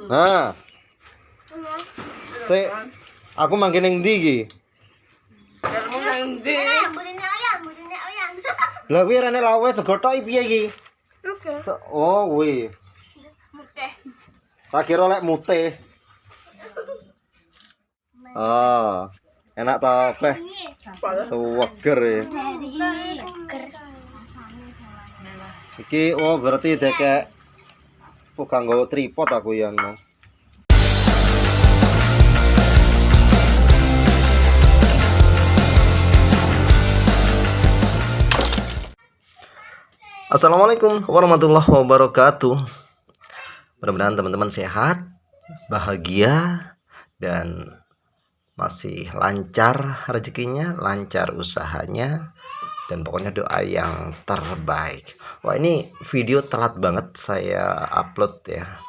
Nah. Aku mangke ning ndi iki? Karemu nang ndi? Lah kuwi rene lawe sego tok piye iki? Oh, kuwi. Muteh. Tak kira lek mutih. Oh, enak ta beh. Seger ya. Iki oh berarti dekek bukan nggawa tripod aku ya no. Assalamualaikum warahmatullahi wabarakatuh. Mudah-mudahan teman-teman sehat, bahagia, dan masih lancar rezekinya, lancar usahanya, dan pokoknya doa yang terbaik. Wah, ini video telat banget saya upload ya,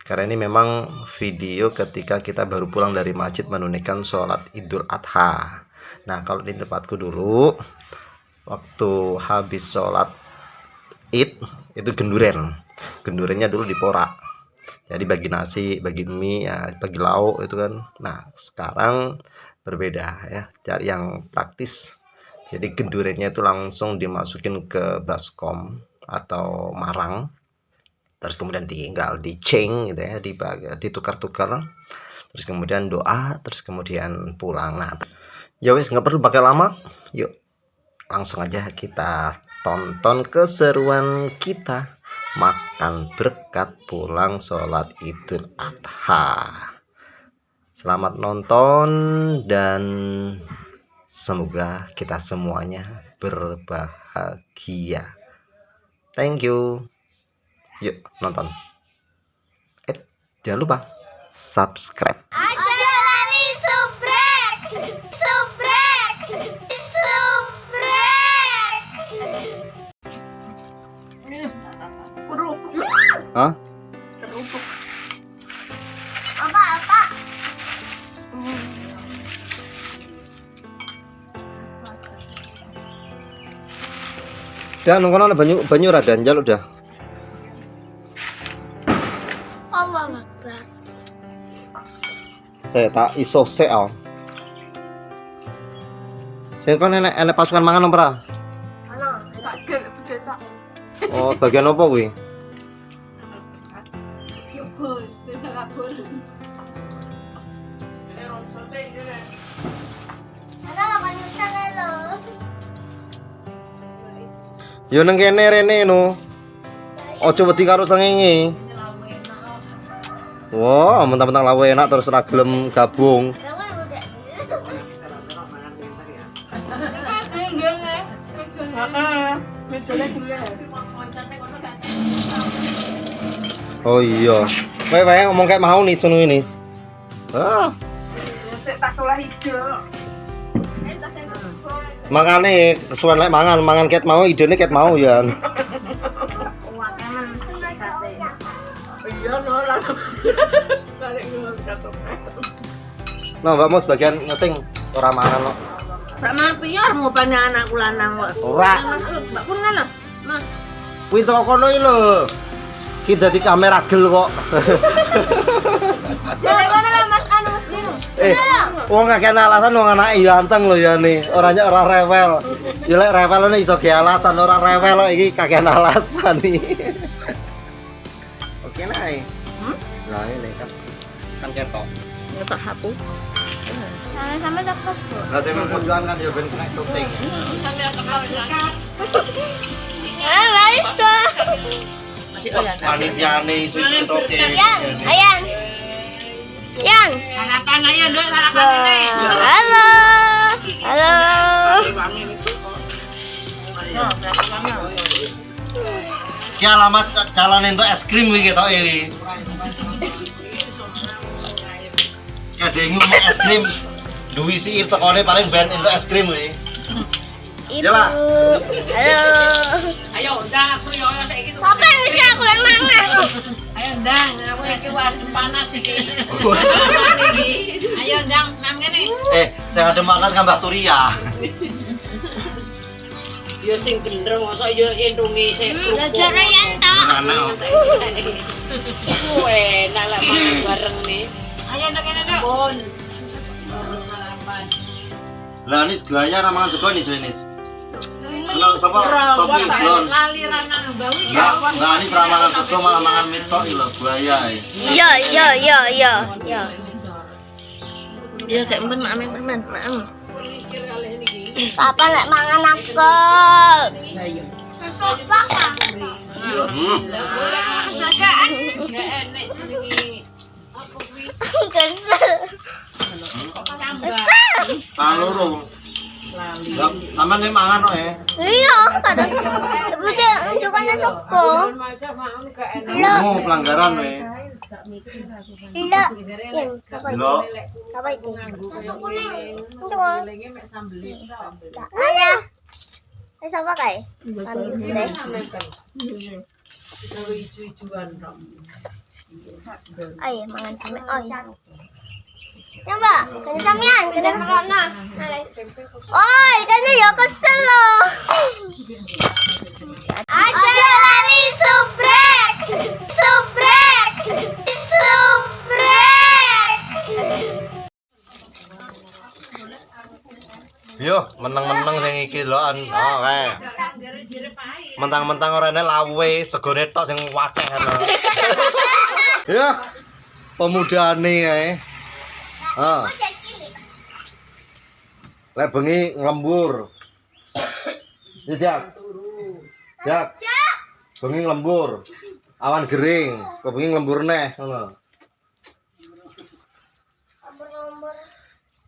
karena ini memang video ketika kita baru pulang dari masjid menunaikan sholat Idul Adha. Nah, kalau di tempatku dulu waktu habis sholat Id itu gendurennya dulu diporak, jadi bagi nasi, bagi mie ya, bagi lauk itu kan. Nah, sekarang berbeda ya, cari yang praktis. Jadi gendurennya itu langsung dimasukin ke baskom atau marang, terus kemudian tinggal diceng gitu ya, ditukar-tukar, terus kemudian doa, terus kemudian pulang. Nah ya wis, nggak perlu pakai lama, yuk langsung aja kita tonton keseruan kita makan berkat pulang sholat Idul Adha. Selamat nonton dan semoga kita semuanya berbahagia. Thank you. Yuk nonton. Jangan lupa subscribe. Hah? Kerupuk. Apa? Dan nongkono banyu rada njaluk dah. Allah Akbar. Saya tak iso sek ao. Saya kan enek pasukan mangan ora? Ana, tak gel tak. Oh, bagian apa kuwi? Yogo, beda kabur. Ada makan usang lo. Yo nang kene rene no. Ojo wedi karo srengenge. Wah, mentang-mentang lawe enak terus ora gelem gabung. Oh iya. Wae ngomong kayak mau nih sunu ini. Ah, Sik tas olah hijau. makane kesuwen lek mangan ket mau, idene ket mau ya. Iya no lah. Balik ngomong kata. No, Mbak Mus bagian ngeting ora mangan kok. Sama piye ngopane anakku lanang kok. Ora. Mbak pun ngono. Mas. Kuwi toko kono iki lho. Ki dadi kamera gel kok. Dari mana lah Mas Anu Mas Binu? Wong kakek alasan wong anake ya anteng lho ya nih. Ora rewel. Ya lek rewel ne iso ge alasan, ora rewel kok iki kakek alasan iki. Oke nae. Nah ini kan ketok. Ya tak hapu. Sama-sama dokter Bu. Lah sing kunjuan kan ya ben kena syuting. Laisa. Panitiane isu-isu toke. Ayang. Yang. Sarapan ayo nduk sarapan ini. Halo. Halo. Ki alamat calon entuk es krim kuwi ketok iki. Kadang ngomong es krim. Duwi siir tekone paling ben entuk es krim kuwi. Ibu. Yalah. Halo. Ayo ndang aku yo saiki. Papa bisa aku yang mana? Ayo ndang aku iki wadon panas iki. Ayo ndang mam ngene. Jangan ada panas ngambah turia. Yo sing bener mosok yo entungi sik. Jare yen tok. Anak. Enak lah. bareng nih. Ayo nak pun. Lah nis gaya ra mangan sego nis nis. Kenal sapa iklon. Lali rana bau. Enggak nis ra mangan sego malah mangan mitok iki lho buaya. Iya. Iya kayak men. Papa nak mangan aku. Papa. Enggak enak jenenge. Apa kuwi? Kesel. Kaloro. Enggak, sampean nek mangan kok ya. Iya, kadang. Bocah unjukannya sego. Oh, pelanggaran we. Iya. Siapa itu? Lho, Siapa itu? Lagi mek sambel. Ada. Siapa kai? Ijo-ijoan rom. Ayo mangan sampe. Oh iya. Coba, kan sampean kena corona. Oh, ikannya ya kesel loh. Aja lali subrek. yo meneng-meneng sing iki lho an. Oh, kae. Mentang-mentang orane lawe, segone tok sing wakeh ana. Ya. Pemudane kae. Ah. Lek bengi nglembur. Jak. Bengi nglembur. Awan gering, kok bengi nglembur neh ngono.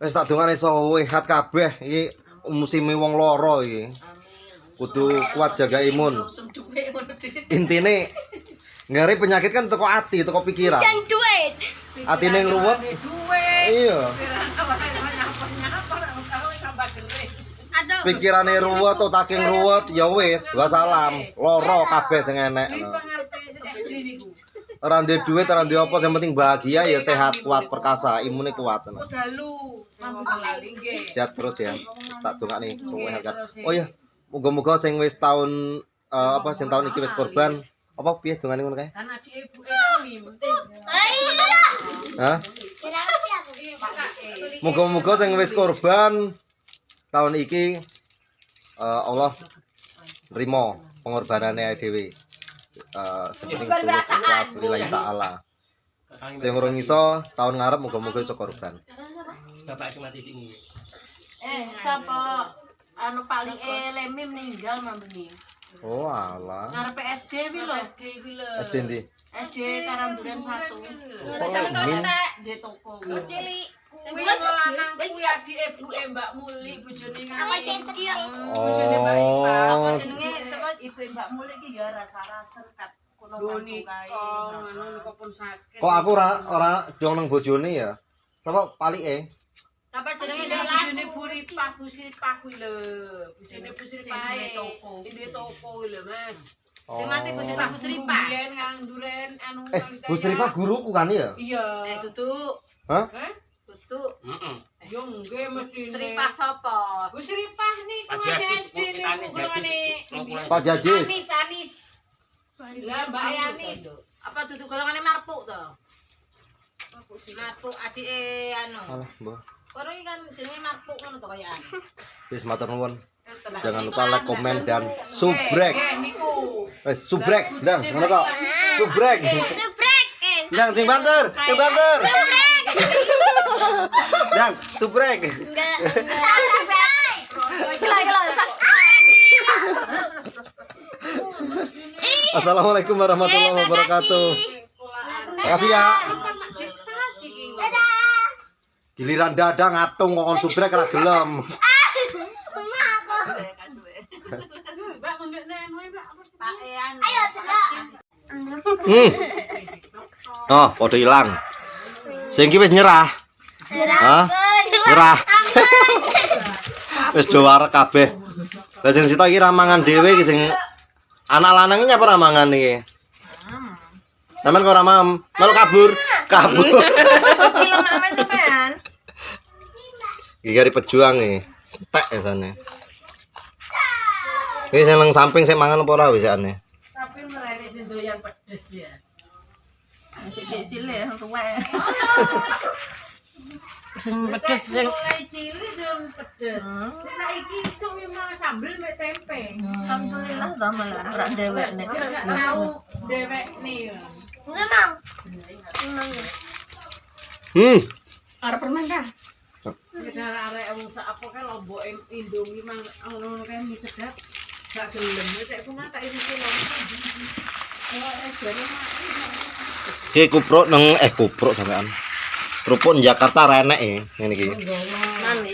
Wis tak dongane iso sehat kabeh iki musime wong lara iki. Kudu kuat jaga imun. Intine ngare penyakit kan teko ati, teko pikiran. Dan duit. Atine ngluwet. Iya. Pikirane ruwet, otake ngruwet, ya wis, wassalam. Lara kabeh sing enek. Ora duwe duit, ora duwe apa, sing penting bahagia ya sehat, kuat, perkasa, imune kuat. Sehat terus ya. Wis tak dongakne sehat. Oh iya, muga-muga sing wis tahun sing tahun iki wis korban, apa piye dongane ngono kae? Kan adike ibuke kami penting. Hah? Muga-muga sing wis korban tahun iki Allah nrimo pengorbanane dhewe. Sepenting tulus ikhlas lillahi taala. Sing ora iso tahun ngarep muga-muga iso korban. Bapak mati ini. Sapa anu paling lemi meninggal mambeni. Oh alah. Ngarep SD kuwi lho. SD ndi? SD Karambulan 1. Di toko. Kuwi lanang kuwi adik ibuke Mbak Muli bojone ngene. Bojone Mbak Ipa. Apa jenenge sapa ibu Mbak Muli iki ya rasa-rasen kat kono kae. Ngono kok pun sakit. Kok aku ora dong nang bojone ya? Sapa palike? Apa jenenge bojone Buripah Busripah kuwi lho. Bojone Busripah toko. Ini toko lho, Mas. Sing mati bojone Busripah. Biyen nang duren anu Busripah guruku kan ya? Iya. Tutuk. Hah? Tutuk. Heeh. Yo nggih mesti. Sripah sapa? Busripah niku Pak Jajis. Anis. Lah Mbak Anis. Apa dudu golongane marpuk to? Marpuk adike anu. Alah, Mbah. Kono iki kan jenenge marpuk ngono to kaya anu. Wis matur nuwun. Jangan lupa like, komen dan subrek. Niku. Wes subrek, ndang ngono kok. Subrek. Subrek. Ndang sing banter, sing banter. Ndang subrek. Enggak. Subscribe. Assalamualaikum warahmatullahi wabarakatuh. Makasih ya. Dadah. Giliran dadang ngatung kok subrek ora gelem. Mama aku. Mbak ngunjuk nemu Mbak. Pake anu. Ayo, Tela. Oh, padha ilang. Sing iki wis nyerah. Hah? Nyerah. Wis do warek kabeh. Lah sing sita iki ra mangan dhewe iki sing anak lanang iki apa ra mangan iki? Sampeyan kok ora mam, melu kabur. Iki mame sampean. Iki hari pejuang iki. Tek esane. Wis nang samping sing mangan apa ora wisane? Tapi merene sing doyan pedes ya. Sik cilik yang tuwek. Sing pedes sing mulai cilik jam pedes. Saiki iso memang sambel mek tempe. alhamdulillah ta malah ora dhewek nek. Gak tahu dewek nih. Memang. Arep permen kan? Kedar arek wong sak apa kae lombok Indomie mang ngono kae mie sedap. Gak gelem nek aku tak irisi lombok. Jare mati. Ki kupruk nang kupruk sampean. Kerupuk Jakarta renek ngene iki. Nani.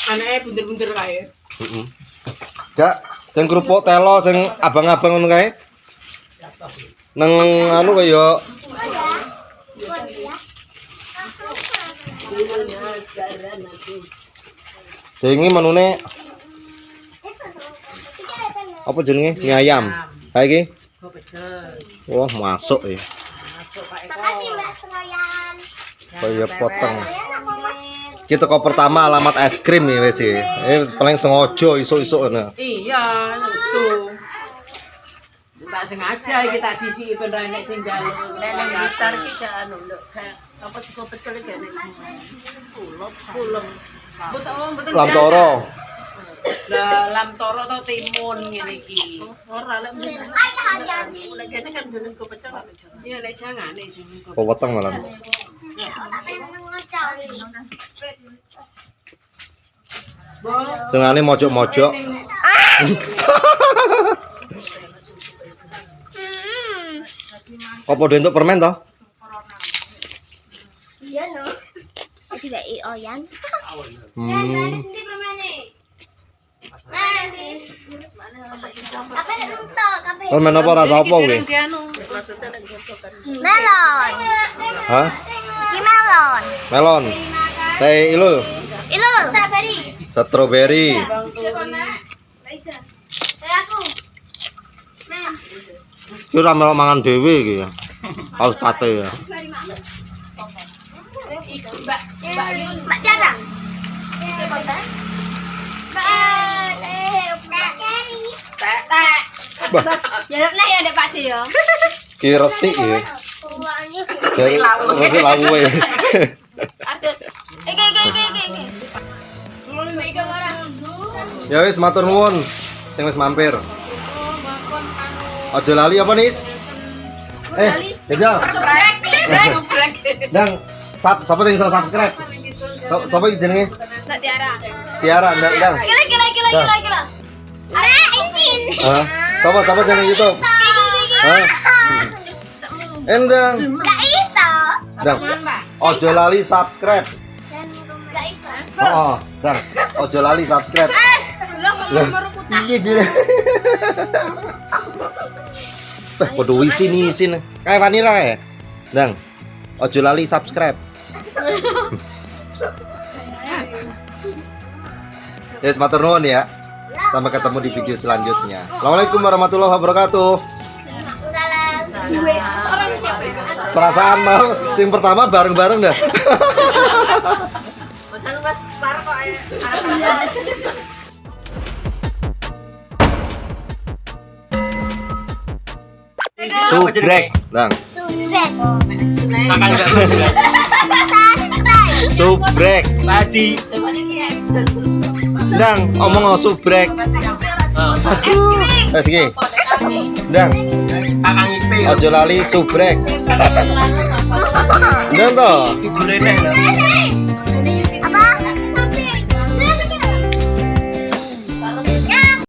Anake bunder-bunder kae. Heeh. Gak, sing kerupuk telo sing abang-abang ngono kae. Nang anu kaya jenenge menune apa jenenge? Mie ayam. Kayak iki. Go pecel. Wah, masuk ya. Masuk Pak Eko. Makasih Mbak Seloyan. Kaya potong. Seloyan apa Mas? Kita kok pertama alamat es krim ya wis ya. Paling sengaja isuk-isuk ngono. Iya, itu. Tak sengaja kita diisi ben ra nek sing njaluk. Nek gitar ki gak anu nduk kayak apa sih kok pecel iki nek sekulop. Betul Lam toro. Lah lam toro to timun ngene iki. Ora lek Ayo hadiah. mulai kene kan jeneng kok pecel. Iya nek jangane jeneng kok. Kok weteng malah. Tak pengen ngocok. Senengane mojok-mojok. Apa untuk permen toh? Iya no. Jadi baik oyan. Hmm. Sini permen nih. Masih. Apa yang untuk? Apa yang? Permen apa rasa apa kuwi? Maksudnya nek gotokan. Melon. Hah? Iki melon. Melon. Teh ilul. Itu strawberry. Strawberry. Siapa nak? Baik. Saya aku. Men. Ki ora melok mangan dhewe iki ya. Haus pate ya. Mbak Jara. Siapa Mbak? Mbak Keri. Tak. Jaluk nah ya Dek Pakde ya. Ki resik ya. Uangnya. Resik lawu ya. Aduh. Iki. Mega barang. Ya wis matur nuwun sing wis mampir. Aja lali apa nis? Jajal. Dang, sapa sing iso subscribe? Sapa iki jenenge? Mbak Tiara. Tiara, ndang. Gila. Arek izin. Hah? Sapa jenenge YouTube? Hah? Endang. Enggak iso. Dang. Aja lali subscribe. Enggak iso. Heeh, dang. Aja lali subscribe. Lah, iya jere. Podo isin. Kayak vanira ya. Dang. Aja lali subscribe. Ya, matur nuwun ya. Sampai ketemu di video selanjutnya. Assalamualaikum warahmatullahi wabarakatuh. Orang siapa? Perasaan mau sing pertama bareng-bareng dah. Bosan Mas, parah kok ae. Subrek, Dang. Subrek. Makan enggak subrek. Subrek. Tadi. Dang, omong subrek. Wes iki. Dang, Kakang Ipe. aja lali subrek. Dang to. Boleh neh.